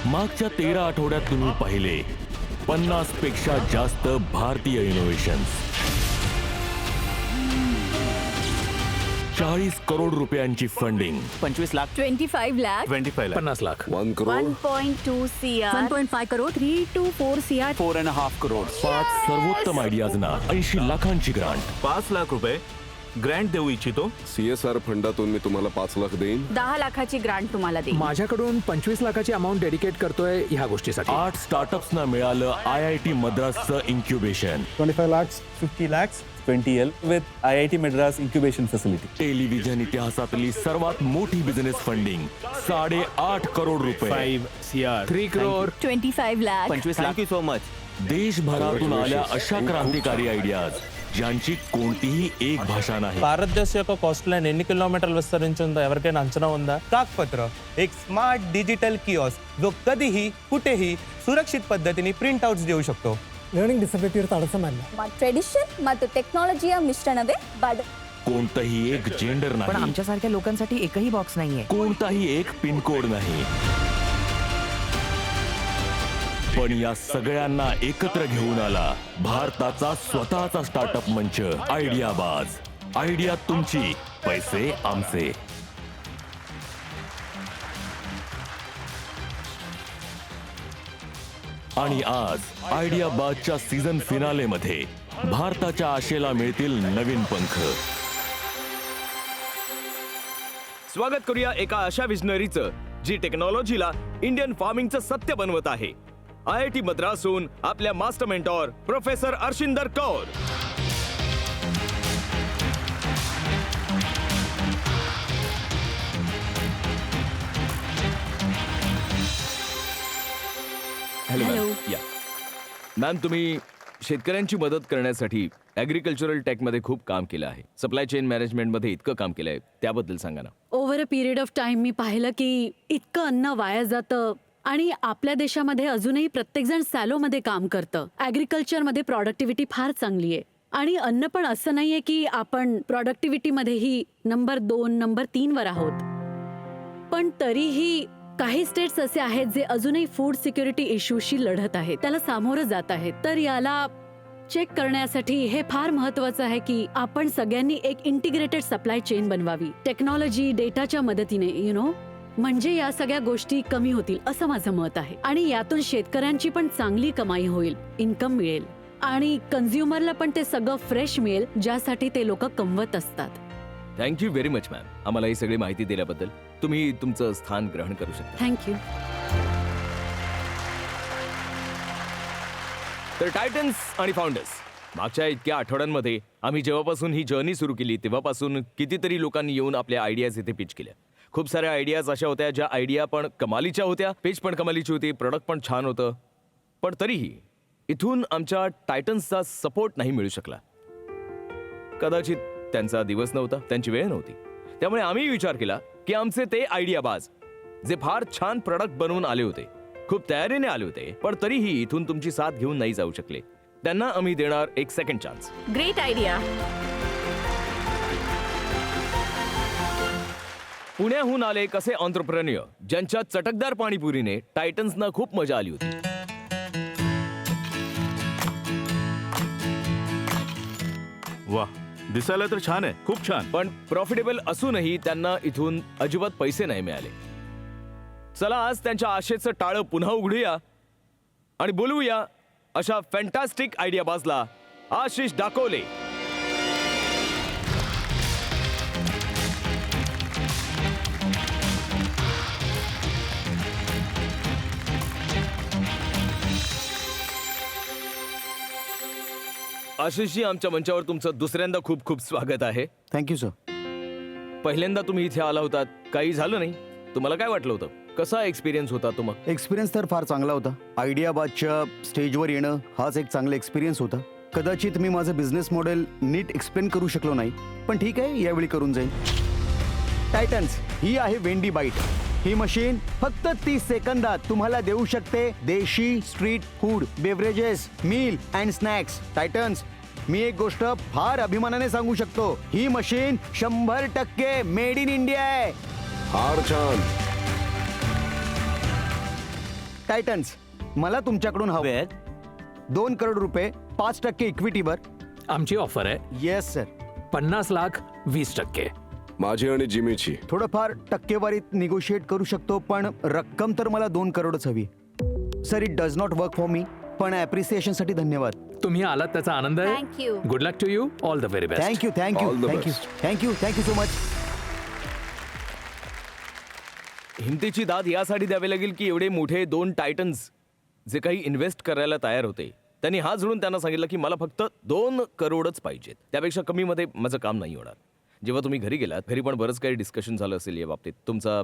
मागच्या 13 आठवड्यात तुम्ही पाहिले 50 पेक्षा जास्त भारतीय इनोव्हेशन्स, 40 करोड रुपयांची funding, 25 lakh, 25 lakh, 25 lakh, 50 lakh, 1 crore, 1.2 CR, 1.5 crore, 3 to 4 CR. 4.5 crore, 5 सर्वोत्तम आयडियाजना 80 लाखांची ग्रांट, 5 लाख रुपये ग्रँट देऊ इच्छितो. CSR फंडातून मी तुम्हाला 5 लाख देईन. 10 लाखाची ग्रांट तुम्हाला देईल. माझ्याकडून 25 लाखाची अमाऊंट डेडिकेट करतोय ह्या गोष्टीसाठी. 8 स्टार्टअप्सना मिळालं IIT मद्रासचं incubation, 25 lakhs, 50 lakhs, 20L with IIT Madras incubation facility. Television इतिहासातली सर्वात मोठी बिझनेस फंडिंग 8.5 करोड रुपये, 5 CR, 3 crore. 25 lakh, 25 lakh. Thank you so much. देशभरातून आल्या अशा क्रांतिकारी आयडियाज ज्यांची कोणतीही एक భాషा नाही. భారతదేశ యొక్క కోస్ట్ లైన్ ఎన్ని కిలోమీటర్లు విస్తరించి ఉందో ఎవరికైనా అంచనా ఉందా? कागपत्र एक स्मार्ट डिजिटल किओस्क जो कधीही कुठेही सुरक्षित पद्धतीने प्रिंट आउट्स देऊ शकतो. ಲರ್ನಿಂಗ್ ಡಿಸಬಿಲಿಟಿ ಇರುತ್ತೆ ಅಡಸಮಲ್ಲ. ट्रेडिशन ಮತ್ತು ಟೆಕ್ನಾಲಜಿಯ ಮಿಶ್ರಣವೇ ಬಡ. कोणतंही एक जेंडर पण नाही, आमच्यासारख्या लोकांसाठी एकही बॉक्स नाहीये. कोणताही एक पिनकोड नाही, पण या सगळ्यांना एकत्र घेऊन आला भारताचा स्वतःचा स्टार्टअप मंच आयडियाबाज. आयडिया तुमची, पैसे आमचे. आणि आज आयडियाबाजच्या सीझन फिनाले मध्ये भारताच्या आशेला मिळतील नवीन पंख. स्वागत करूया एका अशा विजनरीचं जी टेक्नॉलॉजीला इंडियन फार्मिंगचं सत्य बनवत आहे. IIT मद्रासहून आपल्या master mentor professor Arshinder Kaur. Hello Hello. या मॅम, तुम्ही शेतकऱ्यांची मदत करण्यासाठी ॲग्रिकल्चरल टेकमध्ये खूप काम केलं आहे. सप्लाय चेन मॅनेजमेंटमध्ये इतकं काम केलं आहे, त्याबद्दल सांगा ना. Over a period of time मी पाहिलं की इतकं अन्न वाया जातं आणि आपल्या देशामध्ये अजूनही प्रत्येकजण सॅलोमध्ये काम करतं. ॲग्रिकल्चरमध्ये प्रॉडक्टिव्हिटी फार चांगली आहे आणि अन्न पण असं नाहीये की आपण प्रॉडक्टिव्हिटीमध्येही नंबर 2, नंबर 3 वर आहोत. पण तरीही काही स्टेट्स असे आहेत जे अजूनही फूड सिक्युरिटी इश्यूशी लढत आहेत, त्याला सामोरं जात आहेत. तर याला चेक करण्यासाठी हे फार महत्वाचं आहे की आपण सगळ्यांनी एक इंटिग्रेटेड सप्लाय चेन बनवावी, टेक्नॉलॉजी डेटाच्या मदतीने म्हणजे या सगळ्या गोष्टी कमी होतील असं माझं मत आहे. आणि यातून शेतकऱ्यांची पण चांगली कमाई होईल, इन्कम मिळेल आणि कन्झ्युमरला पण ते सगळं फ्रेश मिळेल ज्यासाठी ते लोक कमवत असतात. थँक्यू व्हेरी मच मॅम, आम्हाला ही सगळी माहिती दिल्याबद्दल. तुम्ही तुमचं स्थान ग्रहण करू शकता. थँक्यू. तर टायटन्स आणि फाउंडर्स, मागच्या इतक्या आठवड्यांमध्ये आम्ही जेव्हापासून ही जर्नी सुरू केली तेव्हापासून कितीतरी लोकांनी येऊन आपल्या आयडियाज इथे पिच केल्या. खूप साऱ्या आयडियाज अशा होत्या ज्या आयडिया पण कमालीच्या होत्या, पिच पण कमालीची होती, प्रोडक्ट पण छान होतं. पण तरीही इथून आमच्या टायटन्सचा सपोर्ट नाही मिळू शकला. कदाचित त्यांचा दिवस नव्हता, त्यांची वेळ नव्हती. त्यामुळे आम्ही विचार केला की आमचे ते आयडियाबाज जे फार छान प्रोडक्ट बनवून आले होते, खूप तयारीने आले होते, पण तरीही इथून तुमची साथ घेऊन नाही जाऊ शकले, त्यांना आम्ही देणार एक सेकंड चान्स. Great idea. पुण्याहून आले कसे एंटरप्रेन्योर ज्यांच्या चटकदार पाणीपुरीने टायटन्सना खूप मजा आली होती. वा, दिसायला तर छान आहे, खूप छान. पण प्रॉफिटेबल असूनही त्यांना इथून अजिबात पैसे नाही मिळाले. चला आज त्यांच्या आशेचं टाळं पुन्हा उघडूया आणि बोलवूया अशा फॅन्टास्टिक आयडियाबाजला आशिष डाकोले. आशिषजी, आमच्या मंचावर तुमचं दुसऱ्यांदा खूप खूप स्वागत आहे. Thank you sir. पहिल्यांदा तुम्ही इथे आला होतात, काही झालं नाही. तुम्हाला काय वाटलं होतं? कसा एक्सपिरियन्स होता तुम्हाला? एक्सपिरियन्स तर फार चांगला होता. आयडियाबाजच्या स्टेजवर येणं हाच एक चांगला एक्सपिरियन्स होता. कदाचित मी माझं बिझनेस मॉडेल नीट एक्सप्लेन करू शकलो नाही, पण ठीक आहे, यावेळी करून जाईल. टायटन्स ही आहे वेंडी बाईट. ही मशीन फक्त 30 सेकंदात तुम्हाला देऊ शकते desi street food, beverages, meal and snacks. Titans, मी एक गोष्ट फार अभिमानाने सांगू शकतो, ही मशीन 100% मेड इन इंडिया आहे. फार छान. टायटन्स, मला तुमच्याकडून हवे आहेत 2 करोड रुपये 5% इक्विटीवर. आमची ऑफर आहे येस सर. 50 लाख 20%. माझी आणि जिमीची. थोडंफार टक्केवारीत निगोशिएट करू शकतो, पण रक्कम तर मला 2 करोडच हवी. Sir, it does not work for me, पण ॲप्रिसिएशनसाठी धन्यवाद. तुम्ही आलात त्याचा आनंद आहे. Thank you. Good luck to you. All the very best. Thank you thank you All the thank you best. Thank you thank you so much. हिमतीची दाद यासाठी द्यावी लागेल की एवढे मोठे 2 टायटन्स जे काही इन्व्हेस्ट करायला तयार होते, त्यांनी हात जोडून त्यांना सांगितलं की मला फक्त 2 करोडच पाहिजेत, त्यापेक्षा कमीमध्ये माझं काम नाही होणार. जेव्हा तुम्ही घरी गेलात, घरी पण बरंच काही डिस्कशन झालं असेल या बाबतीत. तुमचा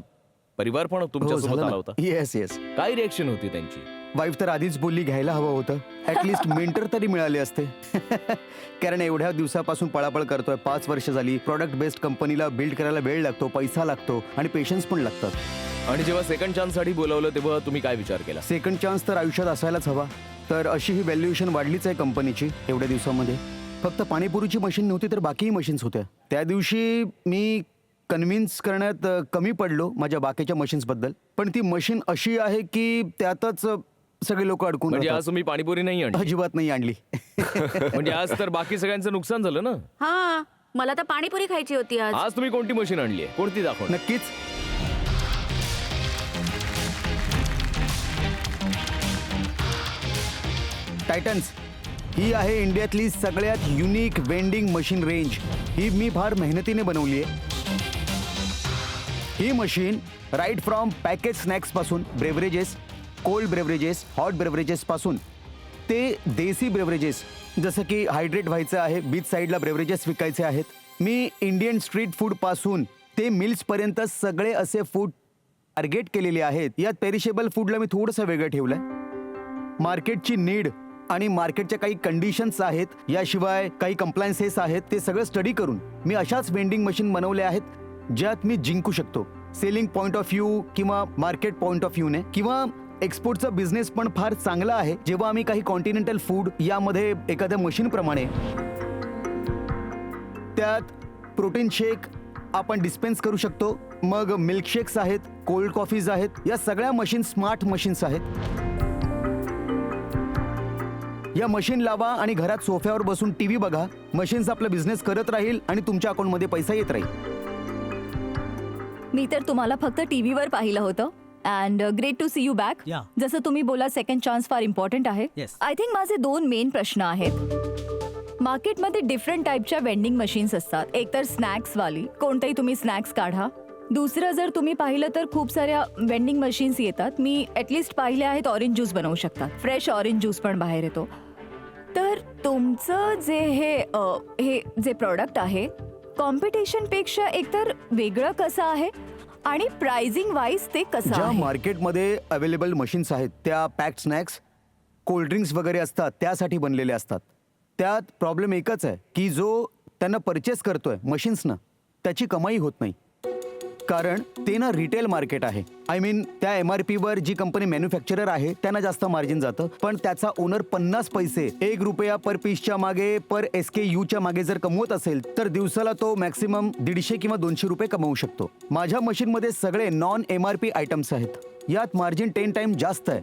परिवार पण तुमच्यासोबत आला होता. Yes yes. काय रिएक्शन होती त्यांची? वाईफ तर आधीच बोलली घ्यायला हवं होतं. ॲटलिस्ट मेंटर तरी मिळाले असते. कारण एवढ्या दिवसापासून पळापळ करतोय, 5 वर्ष झाली. प्रॉडक्ट बेस्ड कंपनीला बिल्ड करायला वेळ लागतो, पैसा लागतो आणि पेशन्स पण लागतात. आणि जेव्हा सेकंड चान्ससाठी बोलावलं तेव्हा तुम्ही काय विचार केला? सेकंड चान्स तर आयुष्यात असायलाच हवा. तर अशी ही व्हॅल्युएशन वाढलीच आहे कंपनीची एवढ्या दिवसामध्ये. फक्त पाणीपुरीची मशीन नव्हती तर बाकीही मशीन्स होत्या. त्या दिवशी मी कन्व्हिन्स करण्यात कमी पडलो माझ्या बाकीच्या मशीन्सबद्दल, पण ती मशीन अशी आहे की त्यातच सगळे लोक अडकून म्हणजे राहतात. आज तुम्ही पाणीपुरी नाही आणली? अजिबात नाही आणली. म्हणजे आज तर बाकी सगळ्यांचं नुकसान झालं ना. हा, मला तर पाणीपुरी खायची होती आज. आज तुम्ही कोणती मशीन आणली आहे? कोणती दाखव. नक्कीच. टायटन्स ही आहे इंडियातली सगळ्यात युनिक वेंडिंग मशीन रेंज. ही मी फार मेहनतीने बनवली आहे. ही machine right from package snacks पासून, beverages, cold beverages, hot beverages पासून ते देसी ब्रेवरेजेस, जसं की हायड्रेट व्हायचं आहे, बीच साईडला ब्रेवरेजेस विकायचे आहेत. मी इंडियन स्ट्रीट फूड पासून ते मिल्सपर्यंत सगळे असे फूड टार्गेट केलेले आहेत. यात पेरिशेबल फूडला मी थोडंसं वेगळं ठेवलंय. मार्केटची नीड आणि मार्केटच्या काही कंडिशन्स आहेत, याशिवाय काही कंप्लायन्सेस आहेत, ते सगळं स्टडी करून मी अशाच वेंडिंग मशीन बनवल्या आहेत ज्यात मी जिंकू शकतो. सेलिंग पॉईंट ऑफ व्ह्यू किंवा मार्केट पॉईंट ऑफ व्ह्यूने किंवा एक्सपोर्टचा बिझनेस पण फार चांगला आहे. जेव्हा आम्ही काही कॉन्टिनेंटल फूड यामध्ये एखाद्या मशीनप्रमाणे त्यात प्रोटीन शेक आपण डिस्पेन्स करू शकतो. मग मिल्कशेक्स आहेत, कोल्ड कॉफीज आहेत, या सगळ्या मशीन स्मार्ट मशीन्स आहेत. या मशीन लावा आणि घरात सोफ्यावर बसून टीव्ही बघा. मशीन्स आपला बिझनेस करत राहील आणि तुमच्या अकाउंटमध्ये पैसा येत राहील. मी तर तुम्हाला फक्त टीव्हीवर पाहिलं होतं. And great to see you back. जसं तुम्ही बोला, सेकंड चान्स फार इम्पॉर्टंट आहे. आय थिंक माझे 2 मेन प्रश्न आहेत. मार्केटमध्ये डिफरंट टाईपच्या वेंडिंग मशीन्स असतात. एक तर स्नॅक्सवाली, कोणतेही तुम्ही स्नॅक्स काढा. दुसरं जर तुम्ही पाहिलं तर खूप साऱ्या वेंडिंग मशीन्स येतात. मी ॲटलिस्ट पाहिले आहेत ऑरेंज ज्यूस बनवू शकतात. फ्रेश ऑरेंज ज्यूस पण बाहेर येतो. तर तुमचं जे हे जे प्रॉडक्ट आहे, कॉम्पिटिशनपेक्षा एकतर वेगळं कसं आहे आणि प्राइसिंग वाईज ते कसं ज्या आहे? मार्केटमध्ये अवेलेबल मशीन्स आहेत त्या पॅक्ड स्नॅक्स, कोल्ड्रिंक्स वगैरे असतात त्यासाठी बनलेले असतात. त्यात प्रॉब्लेम एकच आहे की जो त्यांना परचेस करतोय मशीन्सना, त्याची कमाई होत नाही. कारण ते ना रिटेल मार्केट आहे. आय मीन त्या MRPवर जी कंपनी मॅन्युफॅक्चरर आहे त्यांना जास्त मार्जिन जातं, पण त्याचा ओनर 50 पैसे, 1 रुपया पर पीसच्या मागे, पर SKUच्या मागे जर कमवत असेल तर दिवसाला तो मॅक्सिमम 150 किंवा 200 रुपये कमवू शकतो. माझ्या मशीनमध्ये सगळे नॉन MRP आयटम्स आहेत. यात मार्जिन 10 टाइम जास्त आहे.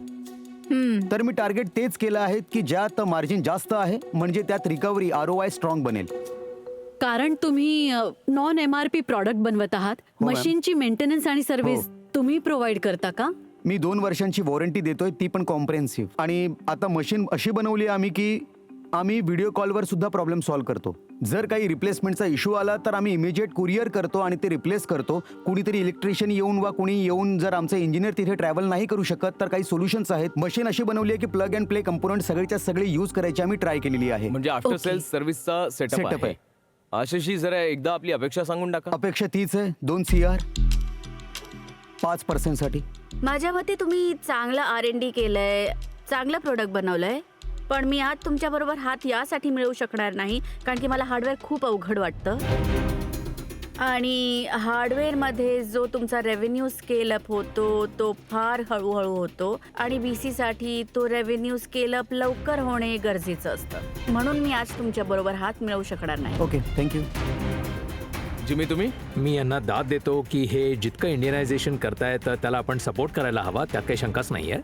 तर मी टार्गेट तेच केलं आहे की ज्यात मार्जिन जास्त आहे, म्हणजे त्यात रिकव्हरी ROI स्ट्रॉंग बनेल. कारण तुम्ही नॉन MRP प्रॉडक्ट बनवत आहात. हो, मॅम. मशीनची मेंटेनन्स आणि सर्व्हिस तुम्ही प्रोव्हाइड करता का? मी 2 वर्षांची वॉरंटी देतोय, ती पण कॉम्प्रेहेन्सिव्ह. आणि आता मशीन अशी बनवली आहे आम्ही की आम्ही व्हिडिओ कॉलवर सुद्धा प्रॉब्लेम सॉल्व्ह करतो. जर काही रिप्लेसमेंटचा इश्यू आला तर आम्ही इमिजिएट कुरिअर करतो आणि ते रिप्लेस करतो. कुणीतरी इलेक्ट्रिशियन येऊन वा कुणी येऊन, जर आमचा इंजिनियर तिथे ट्रॅव्हल नाही करू शकत तर काही सोल्युशन्स आहेत. मशीन अशी बनवली आहे की प्लग अँड प्ले कंपोनंट सगळेच्या सगळे यूज करायची आम्ही ट्राय केलेली आहे. म्हणजे आफ्टर सेल्स सर्व्हिसचा सेटअप Setup आहे. आहे. आशिषी, जरा एकदा आपली अपेक्षा सांगून टाका. अपेक्षा तीच आहे, 2 CR 5% साठी. माझ्या मते तुम्ही चांगलं R&D केलंय, चांगलं प्रोडक्ट बनवलंय. पण मी आज तुमच्याबरोबर हात यासाठी मिळवू शकणार नाही कारण की मला हार्डवेअर खूप अवघड वाटतं. आणि हार्डवेअरमध्ये जो तुमचा रेव्हेन्यू स्केल अप होतो तो फार हळूहळू होतो आणि BCसाठी तो रेव्हेन्यू स्केल अप लवकर होणे गरजेचं असतं. म्हणून मी आज तुमच्याबरोबर हात मिळवू शकणार नाही. Okay, thank you. जिमी, तुम्ही? मी यांना दाद देतो की हे जितकं इंडियनायझेशन करतायत त्याला आपण सपोर्ट करायला हवा, त्यात काही शंकाच नाहीये.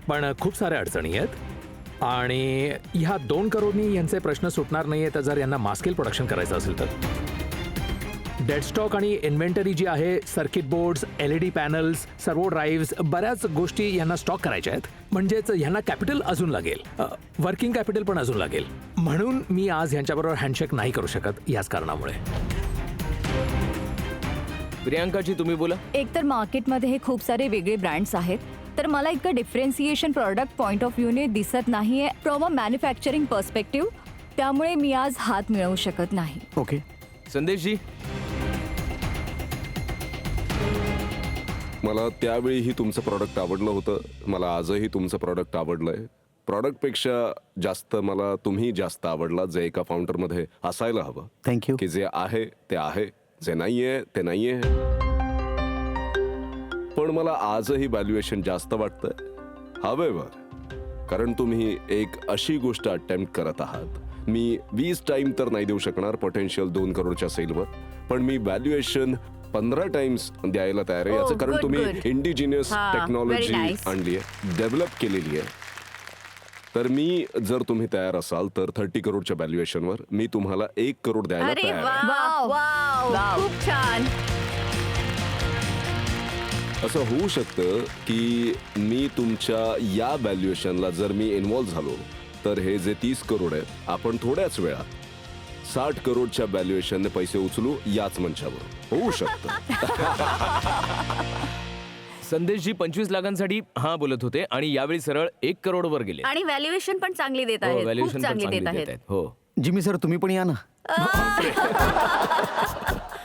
पण खूप साऱ्या अडचणी आहेत आणि ह्या 2 करोडनी यांचे प्रश्न सुटणार नाहीये तर जर यांना मास स्केल प्रोडक्शन करायचं असेल तर. डेड स्टॉक आणि इन्व्हेंटरी जी आहे, सर्किट बोर्ड्स, LED पॅनल्स, सर्वो ड्राईव्ह्स, बऱ्याच गोष्टी यांना स्टॉक करायच्या आहेत. म्हणजेच यांना कॅपिटल अजून लागेल, वर्किंग कॅपिटल पण अजून लागेल. म्हणून मी आज यांच्याबरोबर हँडशेक नाही करू शकत याच कारणामुळे. प्रियांकाजी तुम्ही बोला. एक तर मार्केटमध्ये हे खूप सारे वेगळे ब्रँड्स आहेत, तर मला इतकं डिफरन्सिएशन प्रॉडक्ट पॉइंट ऑफ व्ह्यूने दिसत नाहीये फ्रॉम अ मॅन्युफॅक्चरिंग पर्स्पेक्टिव्ह. त्यामुळे मी आज हात मिळवू शकत नाही. ओके. संदेशजी. मला त्यावेळीही तुमचं प्रॉडक्ट आवडलं होतं, मला आजही तुमचं प्रॉडक्ट आवडलंय. प्रॉडक्टपेक्षा जास्त मला तुम्ही जास्त आवडला, जे एका फाउंडरमध्ये असायला हवं. थँक्यू. की जे आहे ते आहे, जे नाहीये ते नाहीये. पण मला आजही व्हॅल्युएशन जास्त वाटतंय. हावेवर, कारण तुम्ही एक अशी गोष्ट अटेम्प्ट करत आहात. मी 20 टाइम तर नाही देऊ शकणार पोटेन्शियल 2 करोडच्या सेलवर, पण मी व्हॅल्युएशन 15 टाइम्स द्यायला तयार आहे. याचं कारण तुम्ही इंडिजिनियस टेक्नॉलॉजी आणली आहे, डेव्हलप केलेली आहे. तर मी, जर तुम्ही तयार असाल तर 30 करोडच्या व्हॅल्युएशनवर मी तुम्हाला 1 करोड द्यायला अरे तयार आहे. वाव, वाव, खूप छान. असं होऊ शकतं की मी तुमच्या या व्हॅल्युएशनला जर मी इन्व्हॉल्व्ह झालो तर हे जे 30 करोड आहे, आपण थोड्याच वेळात 60 करोडच्या व्हॅल्युएशनने पैसे उचलू याच मंचावर. होऊ शकतं. संदेशजी 25 लाखांसाठी हा बोलत होते आणि यावेळी सरळ 1 करोडवर गेले. आणि व्हॅल्युएशन पण चांगली देत हो, आहेत, खूप व्हॅल्युएशन पण चांगली चांगली देत देत आहेत. आहेत. हो. जिमी सर, तुम्ही पण या ना.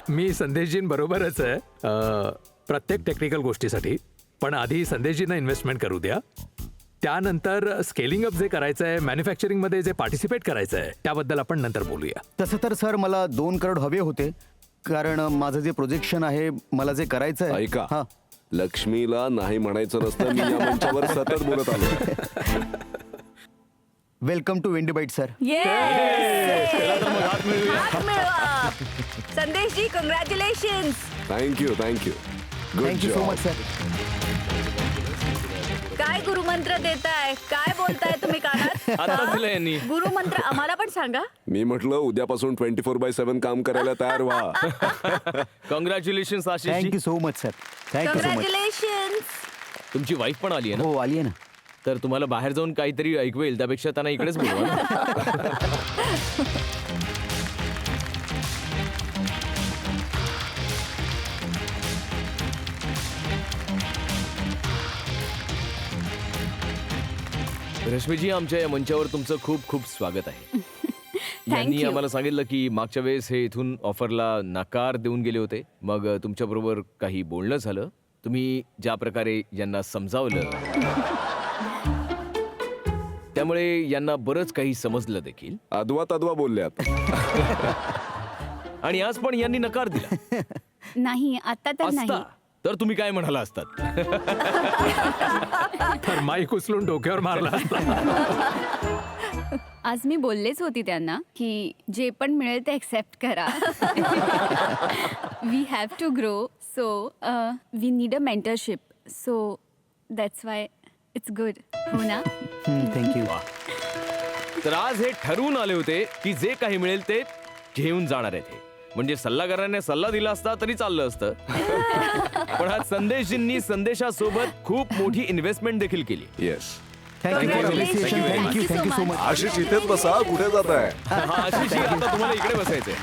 मी संदेशजींबरोबरच आहे प्रत्येक टेक्निकल गोष्टीसाठी. पण आधी संदेशजींना इन्व्हेस्टमेंट करू द्या, त्यानंतर स्केलिंग अप जे करायचं आहे, मॅन्युफॅक्चरिंगमध्ये जे पार्टिसिपेट करायचं आहे त्याबद्दल आपण नंतर बोलूया. तसं तर सर मला 2 करोड हवे होते, कारण माझं जे प्रोजेक्शन आहे, मला जे करायचं आहे. ऐका, हां. लक्ष्मीला नाही म्हणायचं नसतं. मी या मंचावर सतत बोलत आलो. Welcome to Wendy bite sir. संदेशजी, congratulation. Thank you. Thank you so much sir. काय गुरुमंत्र देताय, काय बोलताय तुम्ही कानात? आता दिलं यांनी. गुरुमंत्र आम्हाला पण सांगा. मी म्हटलं उद्यापासून 24/7 काम करायला तयार व्हा. Congratulation आशिषजी. Thank you so much sir. Thank you so much. Congratulation. तुमची वाईफ पण आली आहे ना? हो, आली आहे ना. तर तुम्हाला बाहेर जाऊन काहीतरी ऐकू येईल, त्यापेक्षा त्यांना इकडेच बोलवा ना. रश्मीजी, आमच्या या मंचावर तुमचं खूप खूप स्वागत आहे. यांनी आम्हाला सांगितलं की मागच्या वेळेस हे इथून ऑफरला नकार देऊन गेले होते. मग तुमच्याबरोबर काही बोलणं झालं, तुम्ही ज्या प्रकारे यांना समजावलं त्यामुळे यांना बरंच काही समजलं देखील. अदवा तदवा बोलल्यात. आणि आज पण यांनी नकार दिला. नाही, आता तर नाही. असता तर तुम्ही काय म्हणाला असतात? तर माईक उचलून डोक्यावर मारला असता. आज मी बोललेच होती त्यांना की जे पण मिळेल ते एक्सेप्ट करा. We have to grow, so we need a mentorship, so that's why it's good. हो ना? थँक्यू. तर आज हे ठरवून आले होते की जे काही मिळेल ते घेऊन जाणार आहेत. म्हणजे सल्लागाराने सल्ला दिला असता तरी चाललं असतं. पण आज संदेशजींनी संदेशासोबत खूप मोठी इन्व्हेस्टमेंट देखील केली. Yes. Thank you so much. Ashish, इथेच बसा, कुठे जात आहे? आशिषजी, आता तुम्हाला इकडे बसायचंय.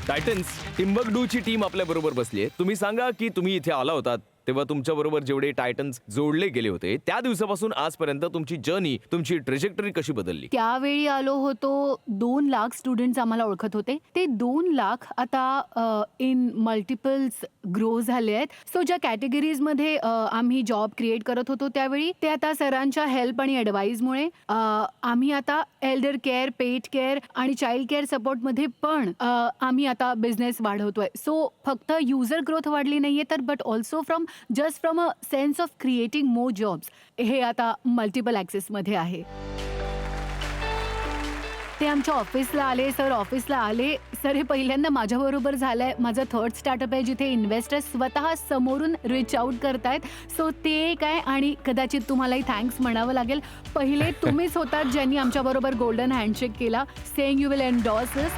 टायटन्स टिम्बकडूची टीम आपल्या बरोबर बसली आहे. तुम्ही सांगा की तुम्ही इथे आला होतात तेव्हा तुमच्या बरोबर जेवढे टायटन्स जोडले गेले होते त्या दिवसापासून आजपर्यंत तुमची जर्नी, तुमची ट्रेजेक्टरी कशी बदलली? त्यावेळी आलो होतो 2 लाख स्टुडंट्स आम्हाला ओळखत होते. ते 2 लाख आता इन मल्टिपल्स ग्रो झाले आहेत. सो ज्या कॅटेगरीजमध्ये आम्ही जॉब क्रिएट करत होतो त्यावेळी ते आता सरांच्या हेल्प आणि ॲडवाईजमुळे आम्ही आता एल्डर केअर, पेट केअर आणि चाइल्ड केअर सपोर्टमध्ये पण आम्ही आता बिझनेस वाढवतोय. सो फक्त युजर ग्रोथ वाढली नाहीये तर but also just from a sense of creating more jobs हे आता मल्टिपल ॲक्सेसमध्ये आहे. ते आमच्या ऑफिसला आले. सर ऑफिसला आले. सर हे पहिल्यांदा माझ्याबरोबर झालंय. माझं थर्ड स्टार्टअप आहे जिथे इन्व्हेस्टर्स स्वतः समोरून रिच आउट करतायत. सो ते एक आहे आणि कदाचित तुम्हालाही थँक्स म्हणावं लागेल. पहिले तुम्हीच होतात ज्यांनी आमच्याबरोबर गोल्डन हँडशेक केला, saying you will endorse us.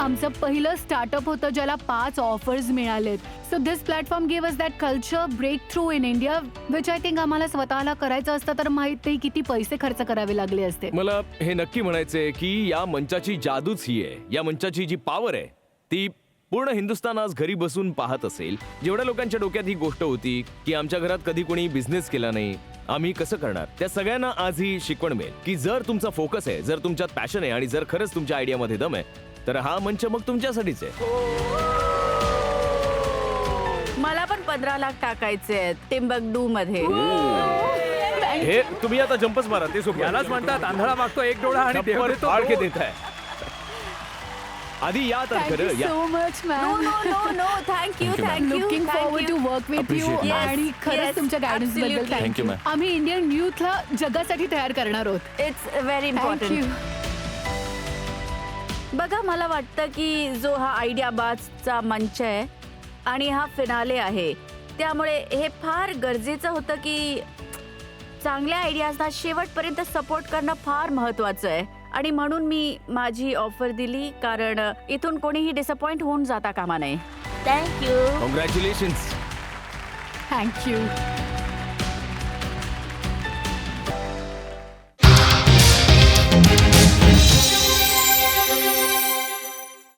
आमचं पहिलं स्टार्टअप होतं ज्याला 5 ऑफर्स मिळालेत. So this platform give us that culture breakthrough in India which I think आम्हाला स्वतःला करायचं असतं तर माहित नाही किती पैसे खर्च करावे लागले असते. मला हे नक्की म्हणायचंय की या मंचाची जादूच ही आहे. या मंचाची जी पॉवर आहे ती पूर्ण हिंदुस्थान आज घरी बसून पाहत असेल. जेवढ्या लोकांच्या डोक्यात ही गोष्ट होती की आमच्या घरात कधी कोणी बिझनेस केला नाही, आम्ही कसं करणार, त्या सगळ्यांना आज ही शिकवण मिळेल की जर तुमचा फोकस आहे, जर तुमच्यात पॅशन आहे आणि जर खरंच तुमच्या आयडियामध्ये दम आहे तर हा मंच मग तुमच्यासाठीच आहे. मला पण 15 लाख टाकायचे आहेत टिंबकटू मध्ये. हे तुम्ही आता जंपच मारा. ते यालाच म्हणतात आंधळा मागतो एक डोळा आणि देव देतो फाडके देत आहे. आधी या तर खरं या. So much no ma'am. No no no thank you looking forward to work with you Yes, आणि खरंच yes, तुमच्या गायडन्स बद्दल absolutely. थँक्यू. आम्ही इंडियन युथला जगासाठी तयार करणार आहोत. It's very thank you. इम्पॉर्टंट. बघा मला वाटतं की जो हा आयडिया बाजचा मंच आहे आणि हा फिनाले आहे त्यामुळे हे फार गरजेचं होतं की चांगल्या आयडियाजना शेवटपर्यंत सपोर्ट करणं फार महत्वाचं आहे. आणि म्हणून मी माझी ऑफर दिली कारण इथून कोणीही डिसअपॉइंट होऊन जाता कामा नये. थँक्यू. कॉंग्रॅच्युलेशन्स. थँक्यू.